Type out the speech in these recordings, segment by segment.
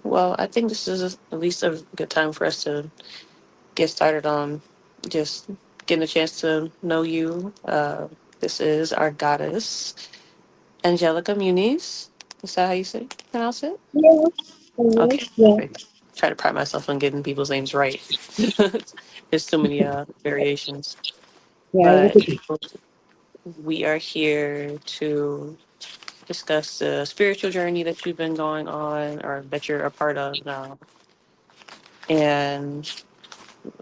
Well, I think this is at least a good time for us to get started on just getting a chance to know you. This is our goddess, Angelica Muniz. Is that how you say pronounce it? Yeah. Mhm. Okay, Yeah. perfect. Try to pride myself on getting people's names right. There's too many variations, Yeah. It but was we are here to discuss the spiritual journey that you've been going on or that you're a part of now. And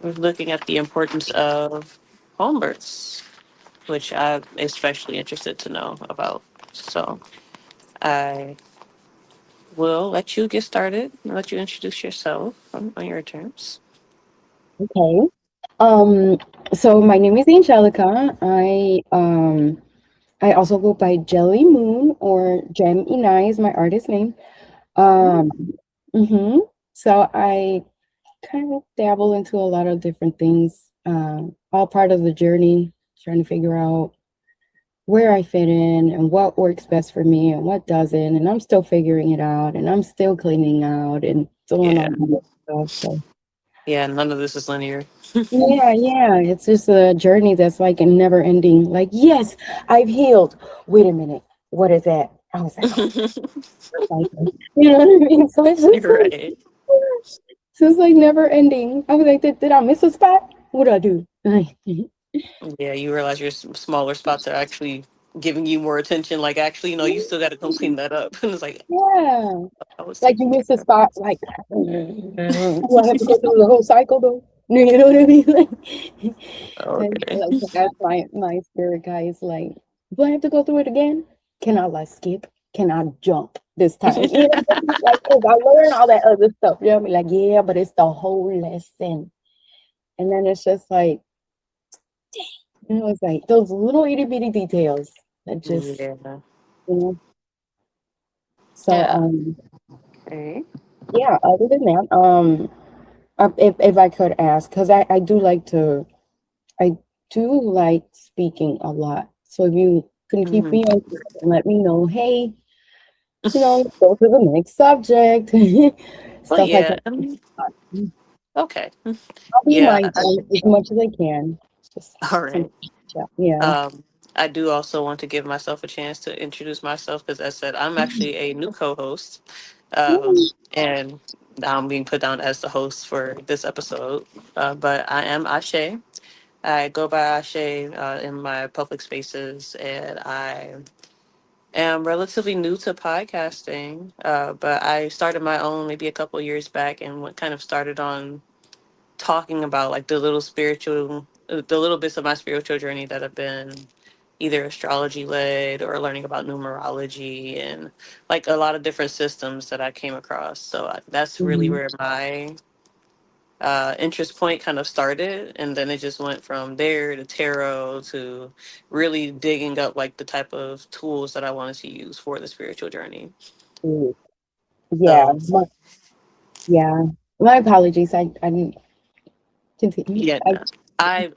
we're looking at the importance of home births, which I'm especially interested to know about. So I will let you get started and let you introduce yourself on your terms. okay. Um. So my name is Angelica. I also go by Jelly Moon or Gem Inai is my artist name. Mm, Um. Mm-hmm. So I kind of dabble into a lot of different things. All part of the journey, trying to figure out where I fit in and what works best for me and what doesn't. And I'm still figuring it out and I'm still cleaning out and doing yeah. all that stuff. So Yeah, none of this is linear. yeah, yeah. It's just a journey that's like a never ending. Like, yes, I've healed. Wait a minute. What is that? I was like, oh, cycle. You know what I mean? So You're right. it's just like never ending. I was like, did I miss a spot? What do I do? Yeah, you realize your smaller spots are actually giving you more attention. Like, actually, you still got to come clean that up. And it's like, Yeah. I was Like you taking care miss a of spot, like do I have to go through the whole cycle though? You know what I mean? Okay. Like that's my spirit guy is like, do I have to go through it again? Can I like skip? Can I jump this time? You know, like if I learn all that other stuff, you know, be like, yeah, but it's the whole lesson. And then it's just like, it's like those little itty bitty details that just, Yeah. you know. So Yeah. Okay. yeah, other than that, if I could ask, because I do like to, I do like speaking a lot. So if you can keep Hmm. me on track and let me know, hey, go to the next subject, Well, stuff like yeah. that. Okay. I'll be Yeah. mindful as much as I can. Just All some, right. yeah. Um, I do also want to give myself a chance to introduce myself because, as I said, I'm actually a new co-host, and I'm being put down as the host for this episode. But I am Ashe. I go by Ashe in my public spaces, and I am relatively new to podcasting. But I started my own maybe a couple years back, and what kind of started on talking about like the little bits of my spiritual journey that have been either astrology led or learning about numerology and like a lot of different systems that I came across. So that's really Mhm. where my interest point kind of started. And then it just went from there to tarot to really digging up like the type of tools that I wanted to use for the spiritual journey. Mm. Yeah, So yeah. My apologies. I didn't continue. yeah, no. I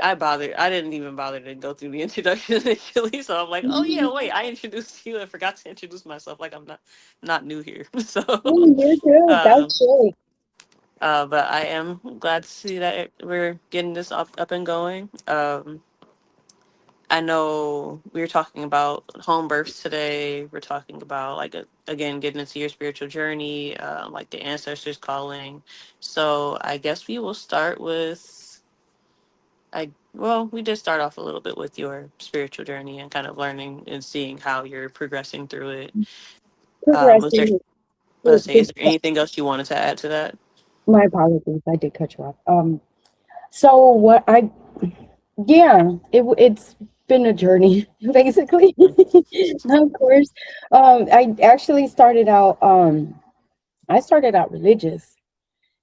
didn't even bother to go through the introduction initially. So I'm like, oh yeah, wait, I introduced you and forgot to introduce myself. Like I'm not new here. So, You're good. um, That's great. but I am glad to see that we're getting this up and going. I know we were talking about home births today. We're talking about like again getting into your spiritual journey, like the ancestors calling. So I guess we will start with we did start off a little bit with your spiritual journey and kind of learning and seeing how you're progressing through it. Was there Progressing. let's say, is there anything else you wanted to add to that? My apologies. I did cut you off. So what I yeah, it's been a journey basically. Of course. I actually started out I started out religious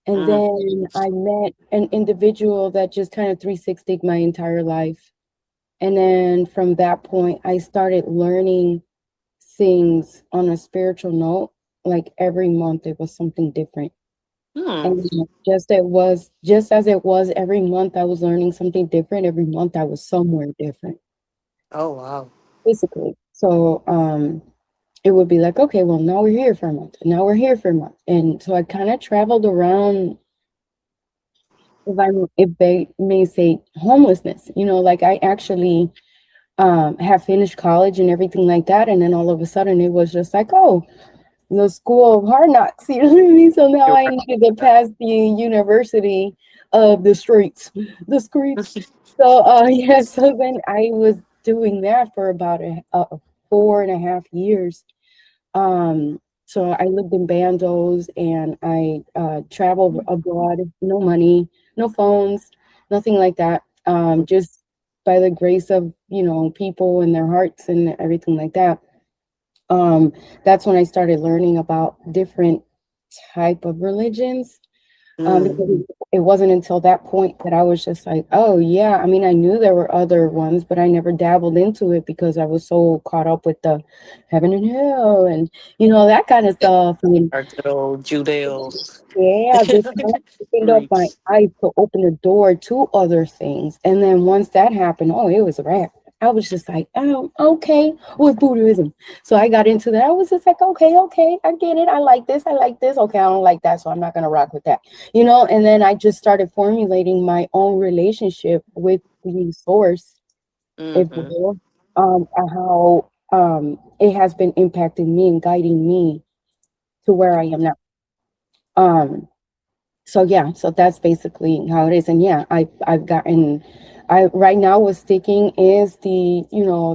and Mm. then I met an individual that just kind of 360'd my entire life. And then from that point I started learning things on a spiritual note. Like every month it was something different. Hmm. And just as it was every month I was learning something different. Every month I was somewhere different, Oh wow. basically. So it would be like, okay, well, now we're here for a month, and now we're here for a month. And so I kind of traveled around, if they may say homelessness, like I actually have finished college and everything like that. And then all of a sudden it was just like, oh, the school of hard knocks, you know what I mean? So now You're I needed to pass the university of the streets, the streets. right. So, yeah, so then I was doing that for about a 4.5 years. So I lived in bandos and I traveled abroad, no money, no phones, nothing like that. Just by the grace of, people and their hearts and everything like that. Um, that's when I started learning about different type of religions. Because Mm. it wasn't until that point that I was just like, oh yeah, I mean, I knew there were other ones, but I never dabbled into it because I was so caught up with the heaven and hell and that kind of Yeah, stuff. And our good old Judeo yeah, just kind of opened up my roots. eyes to open the door to other things. And then once that happened, oh, it was a wrap. I was just like, oh, okay, with Buddhism. So I got into that. I was just like, okay, okay, I get it. I like this. I like this. Okay, I don't like that. So I'm not going to rock with that. And then I just started formulating my own relationship with the source, if you Mm-hmm. will, and how it has been impacting me and guiding me to where I am now. Um, so yeah, so that's basically how it is. And yeah, I've gotten, I right now what's sticking is the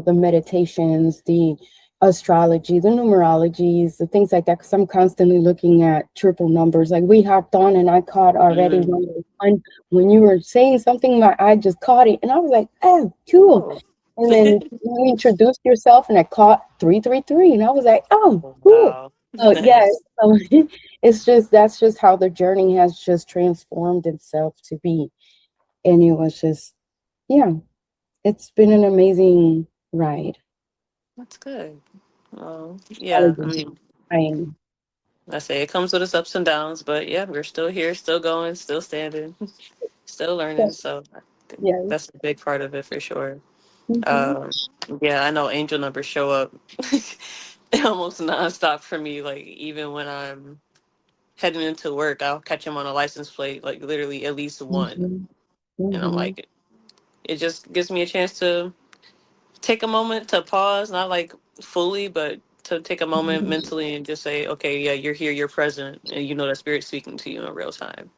meditations, the astrology, the numerologies, the things like that, because I'm constantly looking at triple numbers. Like we hopped on and I caught already Mm. one when you were saying something, my eye just caught it and I was like, oh, cool. Oh. And then you introduced yourself and I caught 333 and I was like, oh, Oh, cool. wow. Oh yeah. Nice. So that's just how the journey has just transformed itself to be. And it was just, yeah, it's been an amazing ride. That's good. Well, yeah. I Challenging. mean, Trying. I say it comes with its ups and downs, but yeah, we're still here, still going, still standing, still learning. So I think Yes. that's a big part of it for sure. Mm-hmm. Um, yeah, I know angel numbers show up almost nonstop for me. Like even when I'm heading into work, I'll catch them on a license plate, like literally at least one, Mm-hmm. and I'm Mm-hmm. like, it just gives me a chance to take a moment to pause, not like fully, but to take a moment mentally and just say, okay, yeah, you're here, you're present, and you know that spirit's speaking to you in real time.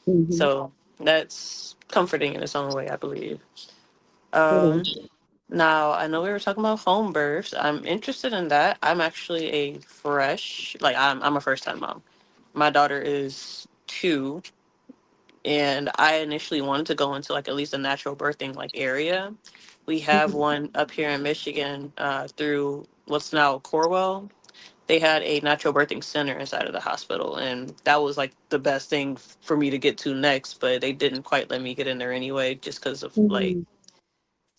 Mm-hmm. So that's comforting in its own way, I believe. It Um, is. Now, I know we were talking about home births. I'm interested in that. I'm actually I'm a first time mom. My daughter is 2, and I initially wanted to go into like at least a natural birthing like area. We have Mm-hmm. one up here in Michigan through what's now Corwell. They had a natural birthing center inside of the hospital, and that was like the best thing for me to get to next. But they didn't quite let me get in there anyway, just because of like Mm-hmm.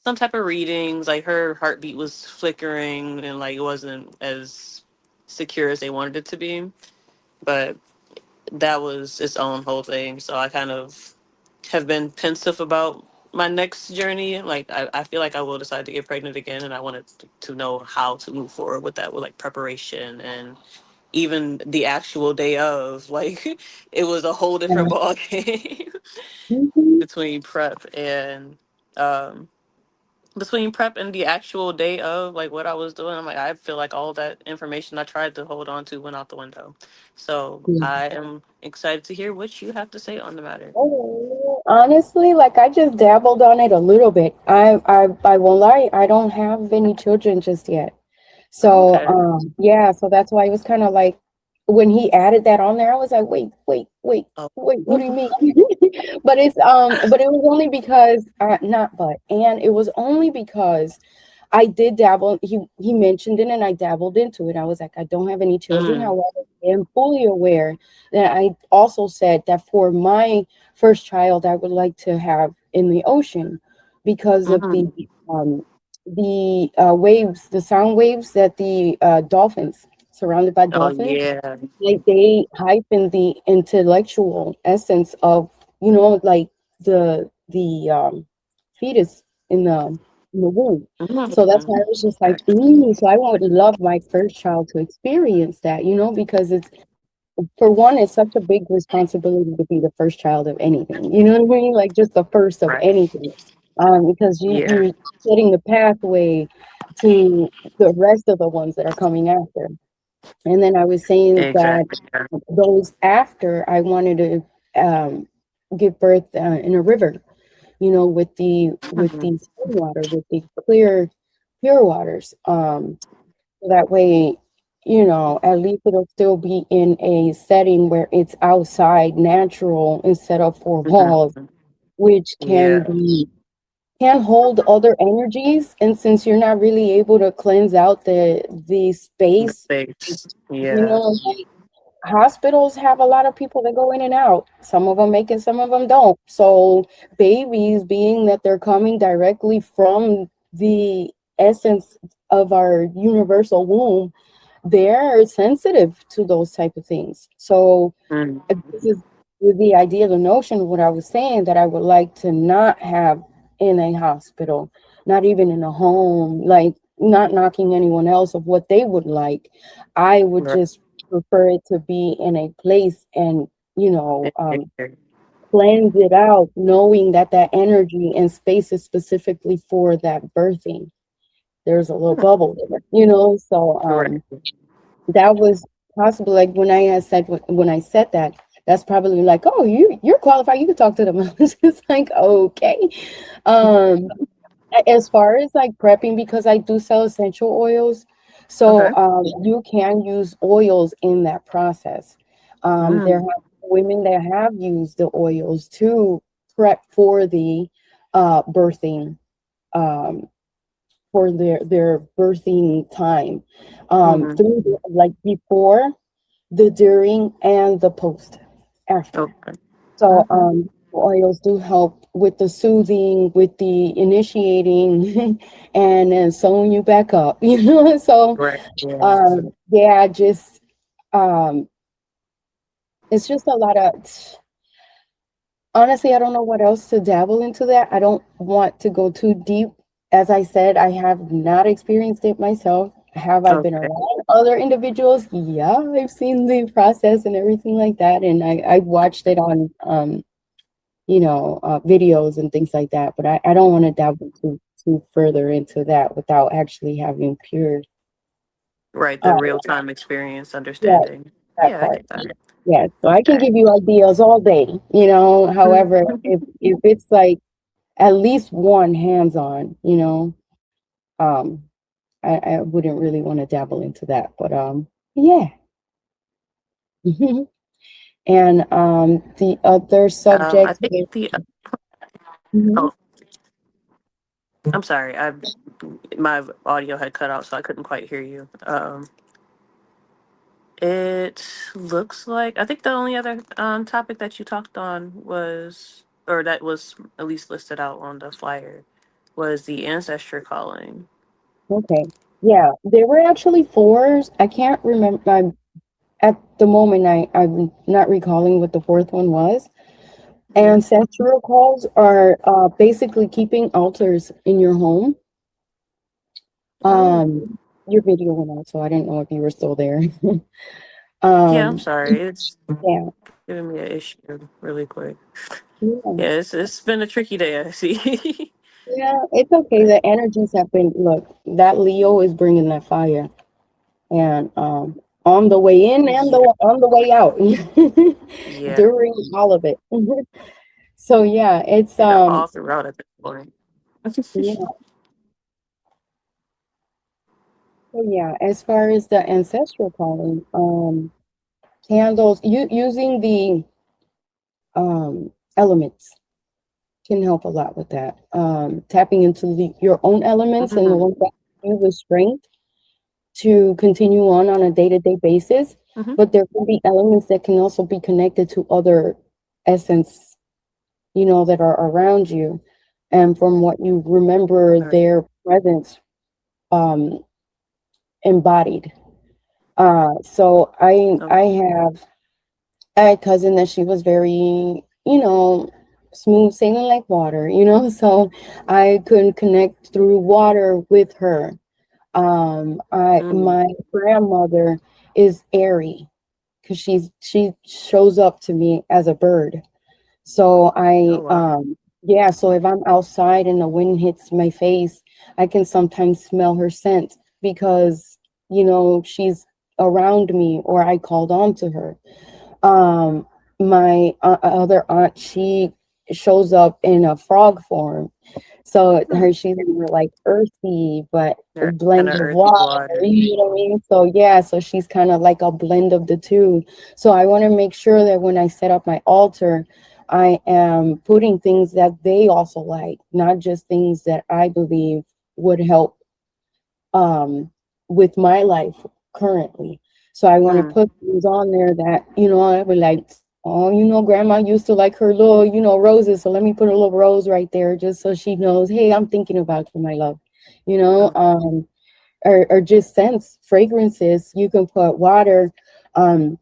some type of readings. Like her heartbeat was flickering, and like it wasn't as secure as they wanted it to be. But that was its own whole thing. So I kind of have been pensive about my next journey. Like I feel like I will decide to get pregnant again, and I wanted to know how to move forward with that, with like preparation and even the actual day of. Like it was a whole different Yeah. ball game Mm-hmm. between prep and um the actual day of, like what I was doing. I'm like, I feel like all that information I tried to hold on to went out the window. So Yeah. I am excited to hear what you have to say on the matter. Oh, honestly, like I just dabbled on it a little bit. I won't lie, I don't have any children just yet. Oh, So okay. yeah, so that's why it was kind of like when he added that on there, I was like, wait, wait, wait, Oh. wait, what do you mean? But it was only because not but and it was only because I did dabble. He mentioned it and I dabbled into it. I was like, I don't have any children. Mm, However, I am fully aware that I also said that for my first child, I would like to have in the ocean because of mm-hmm. um, the waves, the sound waves that the dolphins, surrounded by Oh dolphins, yeah. like they heighten the intellectual essence of like the fetus in the in the womb. So that's why I Mm-hmm. was just like, ooh, so I would love my first child to experience that, because it's, for one, it's such a big responsibility to be the first child of anything. You know what I mean? Like just the first of Right. anything. Because Yeah. you're setting the pathway to the rest of the ones that are coming after. And then I was saying that Exactly. Yeah. those after, I wanted to give birth in a river, with the Mm-hmm. spring water, with the clear, pure waters. So that way, at least it'll still be in a setting where it's outside, natural, instead of four walls, Mm-hmm. which Yeah. can hold other energies. And since you're not really able to cleanse out the The space, space. you Yeah. know, hospitals have a lot of people that go in and out. Some of them make it, some of them don't. So babies, being that they're coming directly from the essence of our universal womb, they're sensitive to those type of things. So this Mm-hmm. is with the idea, the notion of what I was saying, that I would like to not have in a hospital, not even in a home, like not knocking anyone else of what they would like. I would Right. just prefer it to be in a place and, you know, um, Exactly. cleanse it out, knowing that that energy and space is specifically for that birthing. There's a little bubble there, so Right. that was possible. Like when I said that, that's probably like, oh, you're qualified, you can talk to them. I was just like, okay. um as far as like prepping, because I do sell essential oils, so Okay. you can use oils in that process. There Mm. have women that have used the oils to prep for the birthing, um for their birthing time, Mm-hmm. through like before, the during, and the post after. Okay. So Mm-hmm. oils do help with the soothing, with the initiating, and then sewing you back up. So Right. Yeah. yeah, just um, it's just a lot of. Honestly, I don't know what else to dabble into that. I don't want to go too deep. As I said, I have not experienced it myself. Have I been Okay. around other individuals? Yeah, I've seen the process and everything like that, and I've watched it on videos and things like that. But I don't want to dabble too further into that without actually having pure, Right. uh, The real time experience, yeah, understanding. that Yeah, I part. get that. Yeah, so I can Okay. give you ideas all day. However, Mhm. if it's like at least one hands-on, um, I wouldn't really want to dabble into that. But yeah. And the other I subject think is, the mhm, oh, I'm sorry. My audio had cut out, so I couldn't quite hear you. It looks like I think the only other topic that you talked on was, or that was at least listed out on the flyer, was the ancestry calling. okay. Yeah, there were actually fours. I can't remember. At the moment, I'm not recalling what the fourth one was. Hmm. Ancestral calls are basically keeping altars in your home. Oh, Um, your video went out, so I didn't know if you were still there. yeah. I'm um, sorry. It's yeah, giving me an issue really quick. yeah, Yeah, it's been a tricky day. I see. yeah. It's okay. But The energies have been. Look, that Leo is bringing that fire, and on the way in and yeah, on the way out, yeah, during all of it. So yeah, it's yeah. All throughout at this point. yeah. So yeah, as far as the ancestral calling, candles, using the elements can help a lot with that. Tapping into your own elements and the Hmm. ones that give you the strength to continue on a day-to-day basis. Hmm. But there can be elements that can also be connected to other essence, that are around you. And from what you remember, Right. their presence um, embodied. So I Okay. I have I had a cousin that she was very, smooth sailing like water, you know. So I could connect through water with her. I Mm. my grandmother is airy because she shows up to me as a bird. So Oh wow. yeah, so if I'm outside and the wind hits my face, I can sometimes smell her scent because, she's around me or I called on to her. My other aunt, she shows up in a frog form. So Hmm. her she's more like earthy, but a They're kind blend of of earthy water. water. You know what I mean? So yeah, so she's kind of like a blend of the two. So I want to make sure that when I set up my altar, I am putting things that they also like, not just things that I believe would help um with my life currently. So I want to Mm. put things on there that, I would like, oh, grandma used to like her little, roses. So let me put a little rose right there just so she knows, hey, I'm thinking about you, my love. You know, Okay. or just scents, fragrances. You can put um,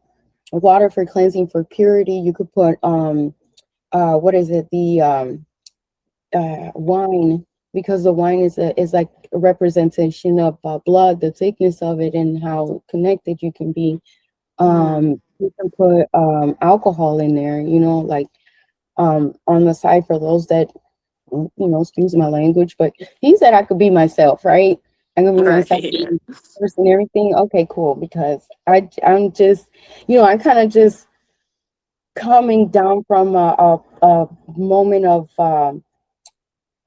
water for cleansing, for purity. You could put what is it? The wine, because the wine is like a representation of blood, the thickness of it, and how connected you can be. Mm. You can put alcohol in there, like on the side for those that, excuse my language, but he said I could be myself, right? I'm gonna be Right. myself Yeah. and everything. Okay, cool. Because I'm just, I kind of just coming down from a moment of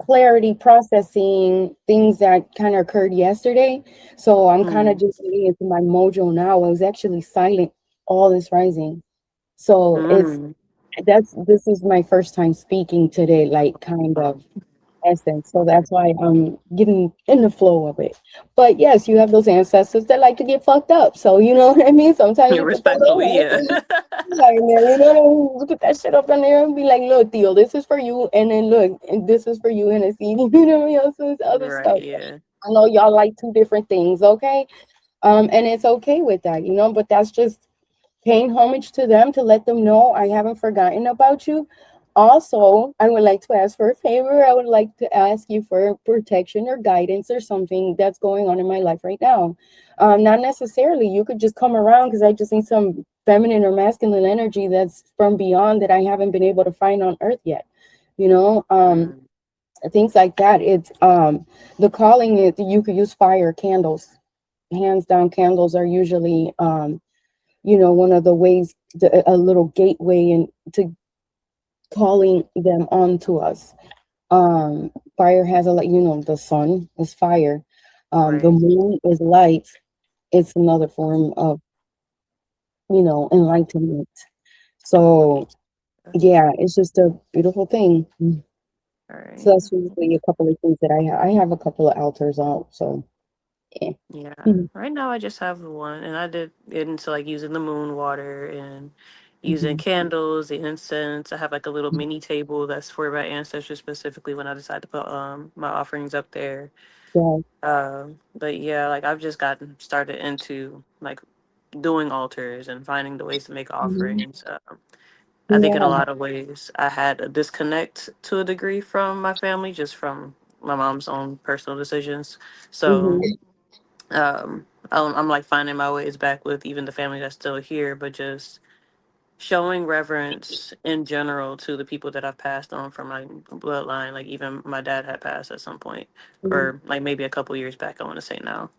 clarity, processing things that kind of occurred yesterday. So I'm kind of Mm. just getting into my mojo now. I was actually silent all this rising. So Mm. this is my first time speaking today, like kind Oh, of essence. So okay. that's why I'm getting in the flow of it. But yes, you have those ancestors that like to get fucked up. So you know what I mean? Sometimes Yeah, you can throw those respectfully, yeah. ancestors like in there, you know what I mean? You put that shit up in there and be like, look, Theo, this is for you, and then look, and this is for you, and it's you know what I mean? Also, other Right, stuff. yeah. I know y'all like two different things, okay? And it's okay with that, but that's just paying homage to them to let them know I haven't forgotten about you. Also, I would like to ask for a favor. I would like to ask you for protection or guidance or something that's going on in my life right now. Not necessarily. You could just come around because I just need some feminine or masculine energy that's from beyond that I haven't been able to find on earth yet. You know, Mm. things like that. It's the calling is you could use fire, candles. Hands down, candles are usually one of the ways, a little gateway into calling them onto us. Fire has a like, the sun is fire. The Right. moon is light. It's another form of, enlightenment. So yeah, it's just a beautiful thing. All So right. that's usually a couple of things that I have. I have a couple of altars out. So yeah. Yeah. Mhm. Right now I just have the one and I did get into like using the moon water and using Mhm. candles, the incense. I have like a little mini table that's for my ancestors specifically when I decide to put my offerings up there. Yeah. But yeah, like I've just gotten started into like doing altars and finding the ways to make Mhm. offerings. I think in a Yeah. lot of ways I had a disconnect to a degree from my family, just from my mom's own personal decisions. So Mhm. I'm like finding my ways back with even the family that's still here, but just showing reverence in general to the people that I've passed on from my bloodline. Like even my dad had passed at some point, Mhm. or like maybe a couple years back. I want to say now.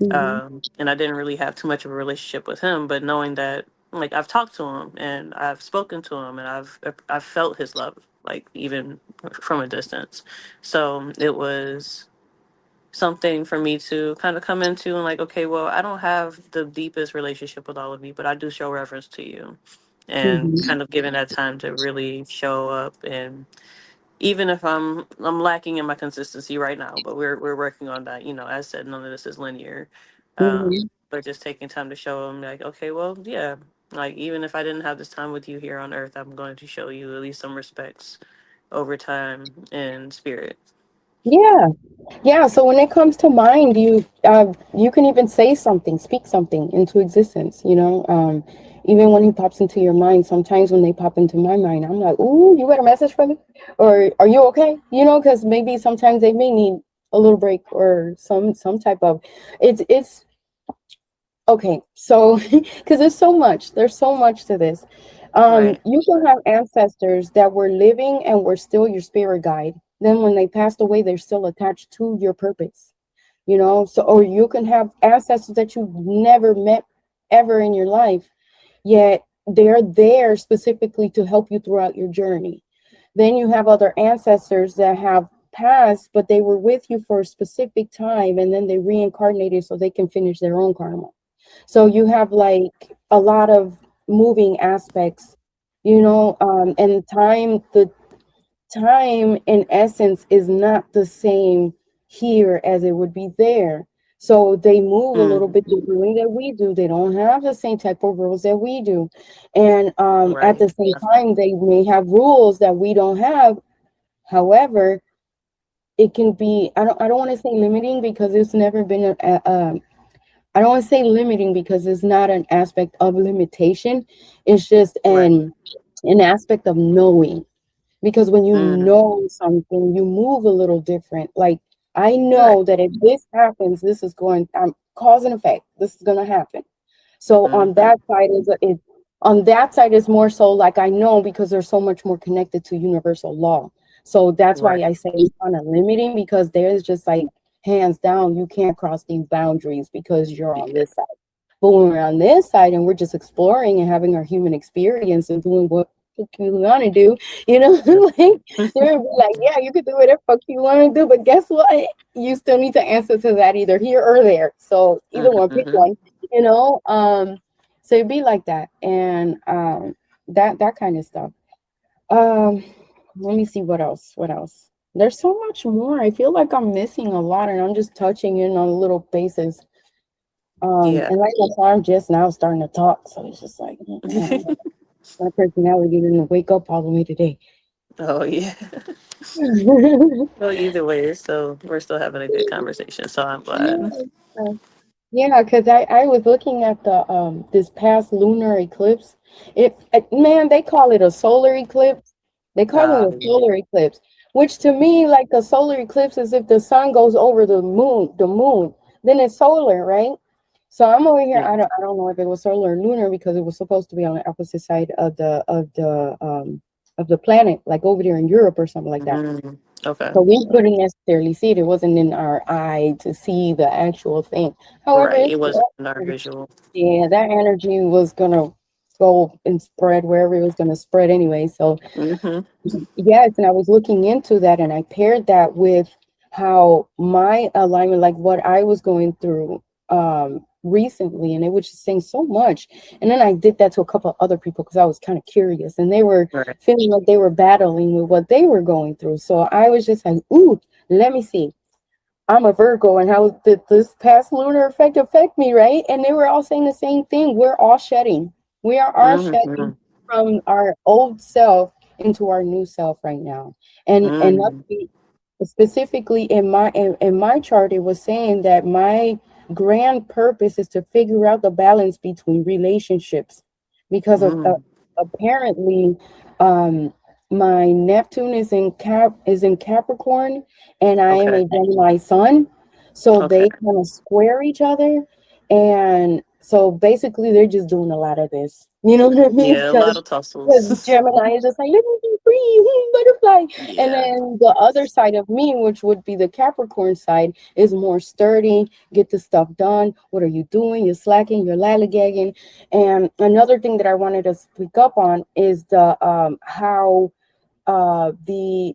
Mhm. And I didn't really have too much of a relationship with him, but knowing that like I've talked to him and I've spoken to him and I've felt his love like even from a distance. So it was something for me to kind of come into and like, okay, well, I don't have the deepest relationship with all of you, but I do show reverence to you. And Mhm. kind of giving that time to really show up, and even if I'm lacking in my consistency right now, but we're working on that. As said, none of this is linear. Mhm. But just taking time to show them like, okay, well, yeah, like even if I didn't have this time with you here on earth, I'm going to show you at least some respects over time in spirit. Yeah. Yeah, so when it comes to mind, you can even say something, speak something into existence. Even when he pops into your mind, sometimes when they pop into my mind, I'm like, "Ooh, you got a message for me?" Or "Are you okay?" Because maybe sometimes they may need a little break or some type of. It's okay. So because there's so much to this. Right. You can have ancestors that were living and were still your spirit guide. Then when they passed away, they're still attached to your purpose. So, or you can have ancestors that you've never met ever in your life, yet they're there specifically to help you throughout your journey. Then you have other ancestors that have passed, but they were with you for a specific time and then they reincarnated so they can finish their own karma. So you have like a lot of moving aspects, and the time in essence is not the same here as it would be there. So they move a little bit Mm-hmm. differently than we do. They don't have the same type of rules that we do. And at Right. the same time, they may have rules that we don't have. However, it can be, I don't want to say limiting because it's never been I don't want to say limiting because it's not an aspect of limitation. It's just Right. an aspect of knowing, because when you Mm-hmm. know something, you move a little different. Like, I Right. know that if this happens, this is going, cause and effect, this is going to happen. So Mm-hmm. on that side is more so like I know because there's so much more connected to universal law. So that's why Right. I say it's kind of limiting, because there's just like hands down you can't cross these boundaries because you're on Yeah. this side. But when we're on this side and we're just exploring and having our human experience and doing what you want to do, like they're like, yeah, you can do whatever fuck you want to do, but guess what? You still need to answer to that either here or there. So either one, pick Mm-hmm. one, you know. So it'd be like that, and that kind of stuff. Um, Let me see what else. What else? There's so much more. I feel like I'm missing a lot, and I'm just touching in on little bases. Yeah. And like I said, I'm just now starting to talk, so it's just like my personality didn't wake up all the way today. Oh yeah. Well, either way, so we're still having a good conversation. So I'm glad. Yeah, yeah, because I was looking at the this past lunar eclipse. Man, they call it a solar eclipse. They call it a Yeah. solar eclipse, which to me, like a solar eclipse is if the sun goes over the moon, then it's solar, right? So I'm over here. Yeah. I don't know if it was solar or lunar because it was supposed to be on the opposite side of the planet, like over there in Europe or something like that. Mm. Okay. So we couldn't necessarily see it. It wasn't in our eye to see the actual thing. However, Right. it's It wasn't in our visual. yeah, that energy was gonna go and spread wherever it was gonna spread anyway. So Mm-hmm. yes, and I was looking into that and I paired that with how my alignment, like what I was going through recently, and it was just saying so much. And then I did that to a couple of other people because I was kind of curious and they were Right. feeling like they were battling with what they were going through. So I was just like, ooh, let me see. I'm a Virgo, and how did this past lunar effect affect me, right? And they were all saying the same thing. We're all shedding. We are all Mm-hmm. shedding from our old self into our new self right now. And not Mm-hmm. specifically in my chart, it was saying that my grand purpose is to figure out the balance between relationships, because of Mm-hmm. apparently um my Neptune is in Capricorn, and I am Okay. a Gemini sun. So Okay. they kind of square each other. And so basically they're just doing a lot of this. You know what I mean? Yeah, a lot of Because tussles. Gemini is just like, let me be free, butterfly. And Yeah. then the other side of me, which would be the Capricorn side, is more sturdy, get the stuff done. What are you doing? You're slacking, you're lollygagging. And another thing that I wanted to speak up on is the how the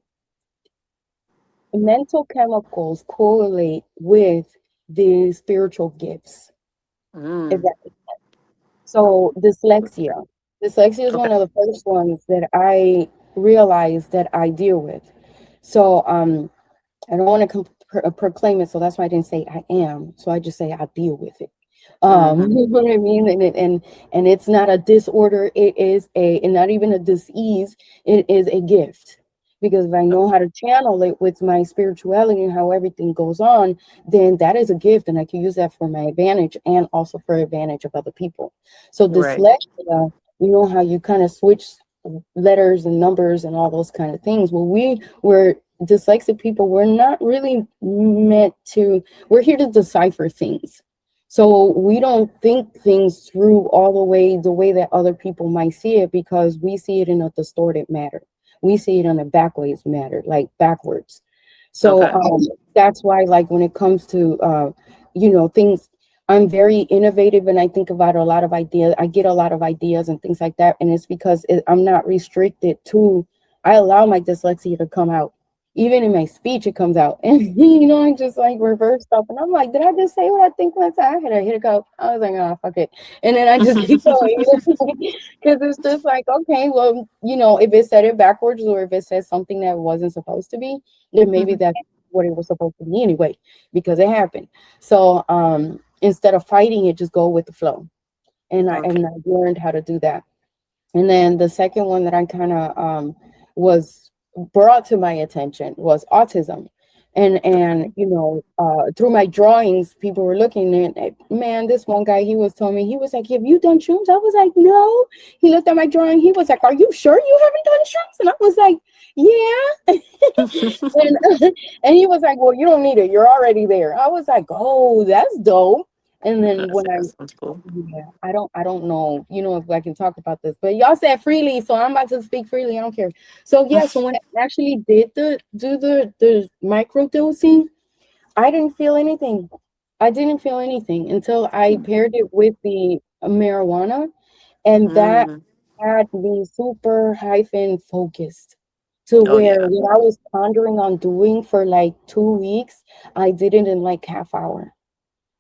mental chemicals correlate with the spiritual gifts. If Mm. that, so dyslexia. Dyslexia is Okay. one of the first ones that I realized that I deal with. So I don't want to proclaim it, so that's why I didn't say I am. So I just say I deal with it. Mm-hmm. You know what I mean? And it's not a disorder. It is and not even a disease. It is a gift. Because if I know how to channel it with my spirituality and how everything goes on, then that is a gift, and I can use that for my advantage and also for advantage of other people. So Right. dyslexia, you know how you kind of switch letters and numbers and all those kind of things. Well, we were dyslexic people. We're not really meant to. We're here to decipher things. So we don't think things through all the way that other people might see it, because we see it in a distorted matter. We see it on a backwards matter, like backwards. So Okay. that's why, like, when it comes to things, I'm very innovative, and I think about a lot of ideas. I get a lot of ideas and things like that, and it's because I'm not restricted to. I allow my dyslexia to come out. Even in my speech, it comes out, and I just like reverse stuff, and I'm like, did I just say what I think when I said? I had a hiccup. I was like, oh fuck it, and then I just keep going, because it's just like, okay, well, if it said it backwards, or if it says something that wasn't supposed to be, then maybe Mhm. that's what it was supposed to be anyway, because it happened. So instead of fighting it, just go with the flow. Okay. And I learned how to do that. And then the second one that I kind of was brought to my attention was autism. And through my drawings, people were looking at, man, this one guy, he was telling me, he was like, have you done shrooms? I was like, no. He looked at my drawing, he was like, are you sure you haven't done shrooms? And I was like, yeah. And he was like, well, you don't need it, you're already there. I was like, oh, that's dope. And then That's, when I that sounds cool. yeah, I don't know, if I can talk about this, but y'all said freely, so I'm about to speak freely. I don't care. So yeah, so when I actually did the micro dosing, I didn't feel anything. I didn't feel anything until I paired it with the marijuana, and that Mm. had me super hyphen focused to Oh where yeah. what I was pondering on doing for like 2 weeks, I did it in like half hour.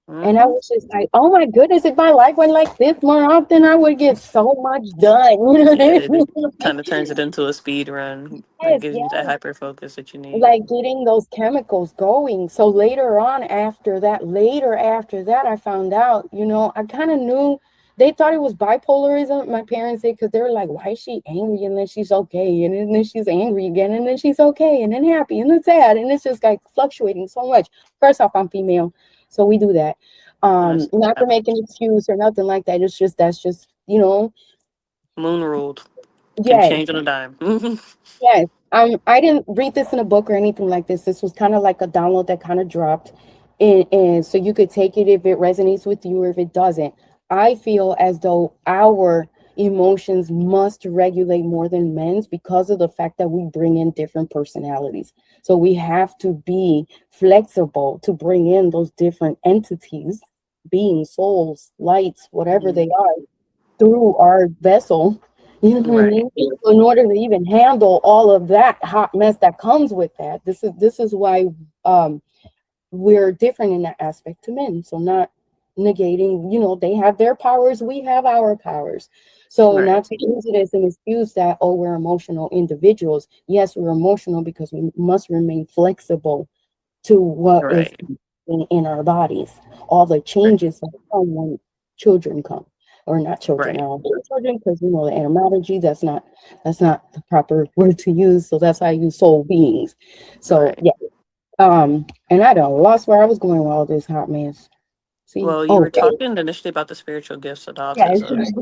And I Hmm. was just like, oh my goodness, if my life went like this more often, I would get so much done. You know what Yeah, I it mean? kind of turns it into a speed run. Like Yes, gives you that yes. hyper focus that you need. Like getting those chemicals going. So later on, after that, I found out, I kind of knew they thought it was bipolarism. My parents did, because they were like, why is she angry? And then she's okay. And then she's angry again. And then she's okay. And then happy. And then sad. And it's just like fluctuating so much. First off, I'm female. So we do that. That's Not to make an happens. excuse or nothing like that. It's just, that's just, Moon ruled. Can yes. change on a dime. Hmm. Yes. I didn't read this in a book or anything like this. This was kind of like a download that kind of dropped. And so you could take it if it resonates with you or if it doesn't. I feel as though our emotions must regulate more than men's, because of the fact that we bring in different personalities. So we have to be flexible to bring in those different entities, beings, souls, lights, whatever they are, through our vessel. You know what I Right. mean? So in order to even handle all of that hot mess that comes with that, this is why um we're different in that aspect to men. So not negating, they have their powers, we have our powers. So Right. not to use it as an excuse that, oh, we're emotional individuals. Yes, we're emotional because we must remain flexible to what is Right. in our bodies, all the Right. changes that come when children come, or not children, Right. children, because the etymology, that's not the proper word to use. So that's how I use soul beings. So Right. yeah, and I done lost where I was going with all this hot mess. See, Well, you oh, were talking initially about the spiritual gifts of the yes. autism.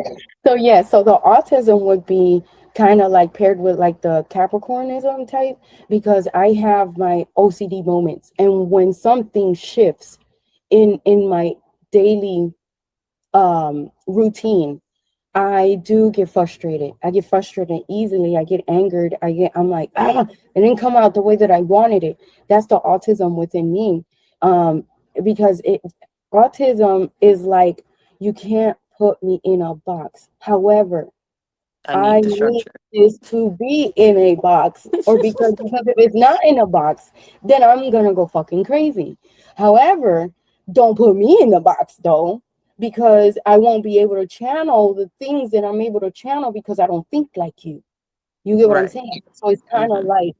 So yeah, so the autism would be kind of like paired with like the Capricornism type, because I have my OCD moments, and when something shifts in my daily routine, I do get frustrated. I get frustrated easily. I get angered. I'm like, ah, and then come out the way that I wanted it. That's the autism within me. Um, because autism is like, you can't put me in a box. However, I I need the need structure. this to be in a box, or because if it's not in a box, then I'm gonna go fucking crazy. However, don't put me in the box though, because I won't be able to channel the things that I'm able to channel, because I don't think like you. You get what I'm Right. saying? So it's kind of Hmm. like,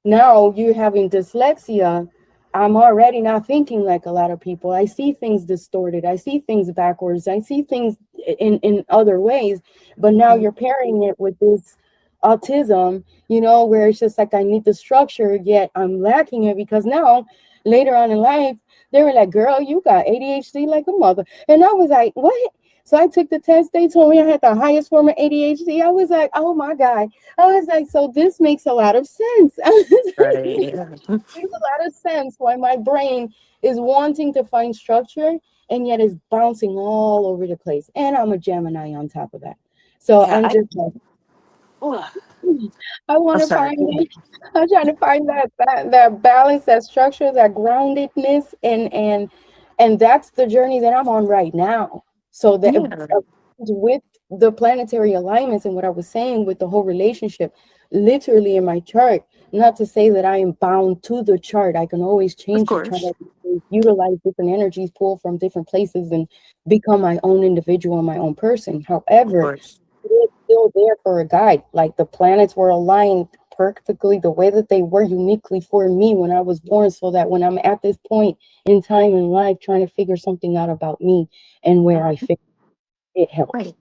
now you're having dyslexia. I'm already not thinking like a lot of people. I see things distorted. I see things backwards. I see things in other ways. But now you're pairing it with this. autism, where it's just like I need the structure, yet I'm lacking it because now later on in life, they were like, girl, you got ADHD like a mother. And I was like, what? So I took the test. They told me I had the highest form of ADHD. I was like, oh my God. I was like, so this makes a lot of sense. I was Right. like, Yeah. makes a lot of sense why my brain is wanting to find structure and yet is bouncing all over the place. And I'm a Gemini on top of that. So Yeah. I'm just like, Oh, I want I'm to sorry. find it. I'm trying to find that balance, that structure, that groundedness, and that's the journey that I'm on right now. So that Yeah. with the planetary alignments and what I was saying with the whole relationship, literally in my chart. Not to say that I am bound to the chart. I can always Of change the chart, course. utilize different energies, pull from different places, and become my own individual and my own person. Of However, course. it's still there for a guide. Like the planets were aligned perfectly the way that they were uniquely for me when I was born, so that when I'm at this point in time in life trying to figure something out about me and where I fit, it Right. helps.